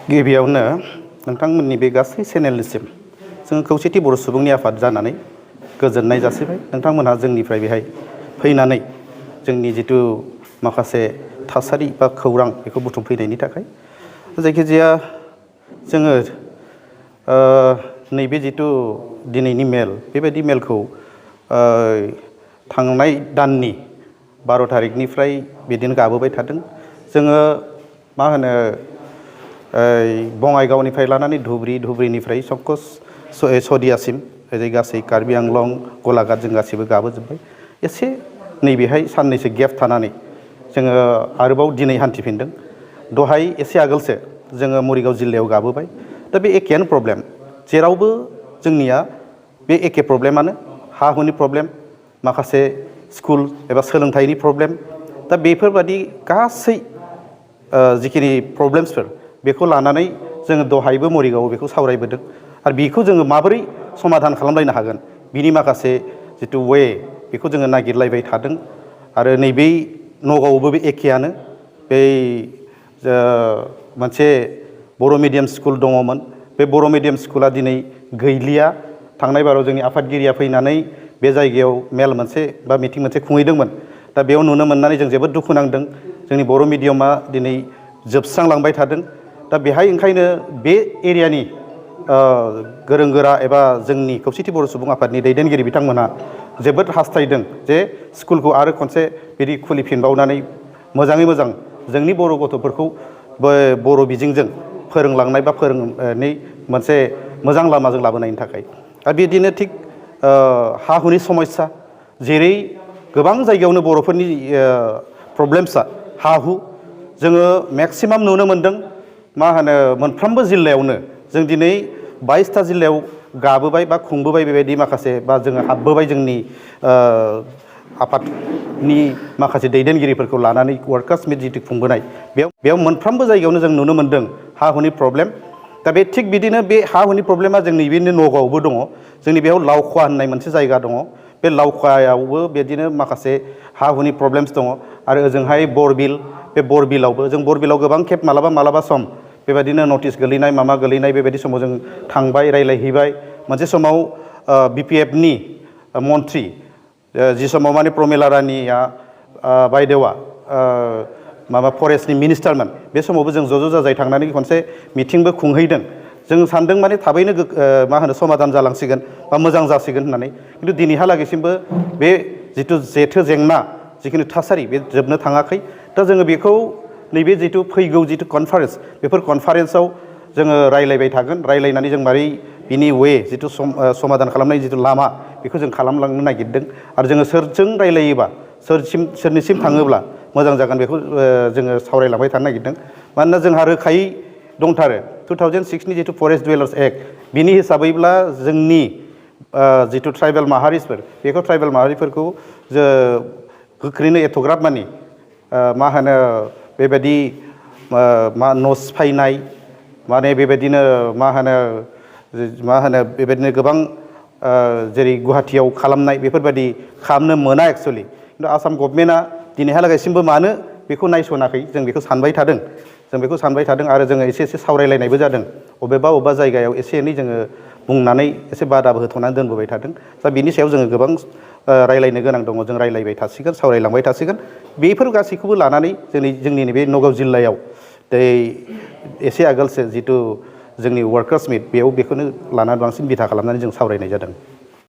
गिबियावनो नोंथांमोननि बे गासै चेनेलनिसिम जों खौसेथि बर' सुबुंनि आफाद जानानै गोजोननाय जासिबाय। नोंथांमोनहा जोंनिफ्राय बेहाय फैनानै जोंनि जिथु माखासे थासारि बा खौरां बेखौ बुथुमफैनायनि थाखाय जायखिजाया जोङो नैबे जिथु दिनैनि मेल बेबायदि मेलखौ थांनाय दाननि 12 तारिखनिफ्राय बिदिनो गाबोबाय थादों। जोङो मा होनो बङाइगावनिफ्राय लानानै धुबुरीनिफ्राय सकस सदियासिम ओरै गासै कार्बि आंलं गलाघाट जों गासैबो गाबोजोब्बाय। एसे नैबेहाय साननैसो गेप थानानै जोङो आरोबाव दिनै हान्थिफिनदों। दहाय एसे आगोलसो जोङो मरिगाव जिल्लायाव गाबोबाय। दा बे एखेयानो प्रब्लेम, जेरावबो जोंनिया बे एखे प्रब्लेमानो, हा हुनि प्रब्लेम, माखासे स्कुल एबा सोलोंथाइनि प्रब्लेम। दा बेफोरबादि गासै जिखिनि प्रब्लेम्सफोर बेखौ लानानै जोङो दहायबो मरिगावआव बेखौ सावरायबोदों आरो बेखौ जोङो माबोरै समाधान खालामलायनो हागोन बिनि माखासे जिथु वे बेखौ जोङो नागिरलायबाय थादों। आरो नैबे नगावआवबो बे एखेयानो, बै मोनसे बर' मिडियाम स्कुल दङमोन, बे बर' मिडियाम स्कुला दिनै गैलिया। थांनाय बाराव जोंनि आफादगिरिया फैनानै बे जायगायाव मेल मोनसे बा मिटिं मोनसे खुंहैदोंमोन। दा बेयाव नुनो मोननानै जों जोबोद दुखु नांदों। जोंनि बर' मिडियामा दिनै जोबस्रांलांबाय थादों। दा बेहाय ओंखायनो बे एरियानि गोरों गोरा एबा जोंनि खौसेथि बर' सुबुं आफादनि दैदेनगिरि बिथांमोनहा जोबोद हास्थायदों जे स्कुलखौ आरो खनसे बिदि खुलिफिनबावनानै मोजाङै मोजां जोंनि बर' गथ'फोरखौ बर' बिजोंजों फोरोंलांनाय बा फोरोंनाय मोनसे मोजां लामाजों लाबोनायनि थाखाय। आरो बिदिनो थिग हा हुनि समस्या, जेरै गोबां जायगायावनो बर'फोरनि प्रब्लेम्सआ हा हु, जोङो मेक्सिमाम नुनो मोनदों मा होनो मोनफ्रोमबो जिल्लायावनो जों दिनै 22टा जिल्लायाव गाबोबाय बा खुंबोबाय बेबायदि माखासे बा जोङो हाबबोबाय जोंनि आफादनि माखासे दैदेनगिरिफोरखौ लानानै वार्कार्स मिट जितु खुंबोनाय बेयाव मोनफ्रोमबो जायगायावनो जों नुनो मोन्दों हा हुनि प्रब्लेम। दा बे थिग बिदिनो बे हा हुनि प्रब्लेमा जोंनि बे नगावआवबो दङ। जोंनि बेयाव लावखवा होननाय मोनसे जायगा दङ। बे लावखवायावबो बिदिनो माखासे हा हुनि प्रब्लेम्स दङ। आरो ओजोंहाय बरबिल, बे बरबिलावबो जों बरबिलाव गोबां खेब मालाबा सम बेबायदिनो नटिस गोलैनाय माबा गोलैनाय बेबायदि समाव जों थांबाय, रायज्लायहैबाय। मोनसे समाव BPFनि मन्थ्रि, जि समाव माने प्रमिला रानिया बायदेवा माबा फरेस्टनि मिनिस्टारमोन, बे समावबो जों ज' जाजाय थांनानै खनसे मिटिंबो खुंहैदों। जों सानदों माने थाबैनो मा होनो समाधान जालांसिगोन बा मोजां जासिगोन होननानै। खिन्थु दिनैहालागैसिमबो बे जिथु जेथो जेंना जिखिनि थासारि बे जोबनो थाङाखै। दा जोङो बेखौ नैबे जिथु फैगौ जिथु कनफारेन्स, बेफोर कनफारेन्सआव जोङो रायज्लायबाय थागोन। रायज्लायनानै जों मारै बिनि वे जिथु समाधान खालामनाय जिथु लामा बेखौ जों खालामलांनो नागिरदों। आरो जोङो सोरजों रायज्लायोबा सोरनिसिम थाङोब्ला मोजां जागोन बेखौ जोङो सावरायलांबाय थानो नागिरदों। मानोना जोंहा रोखायै दंथारो 2006नि जिथु फरेस्ट डुवेलार्स एक्ट, बिनि हिसाबैब्ला जोंनि जिथु ट्राइबेल माहारिफोर, बेखौ ट्राइबेल माहारिफोरखौ गोख्रैनो एथ'ग्राब मानि मा होनो बेबायदि न' सिफायनाय, माने बेबायदिनो मा होनो बेबायदिनो गोबां जेरै गुवाहाटियाव खालामनाय बेफोरबायदि खालामनो मोना एक्सुवेलि। खिन्थु आसाम गभर्नमेन्टआ दिनैहालागैसिमबो मानो बेखौ नायस'नाखै जों बेखौ सानबाय थादों। आरो जोङो एसे सावरायलायनायबो जादों। अबेबा जायगायाव एसे एनै जोङो बुंनानै एसे बादाबो होथ'नानै दोनबोबाय थादों। दा बिनि सायाव जोङो गोबां रायलायनो गोनां दङ। जों रायलायबाय थासिगोन, सावरायलांबाय थासिगोन। बेफोर गासैखौबो लानानै जोंनि नैबे नगाव जिल्लायाव एसे आगोलसो जिथु जोंनि वार्कार्स मिट, बेयाव बेखौनो लानानै बांसिन बिथा खालामनानै जों सावरायनाय जादों।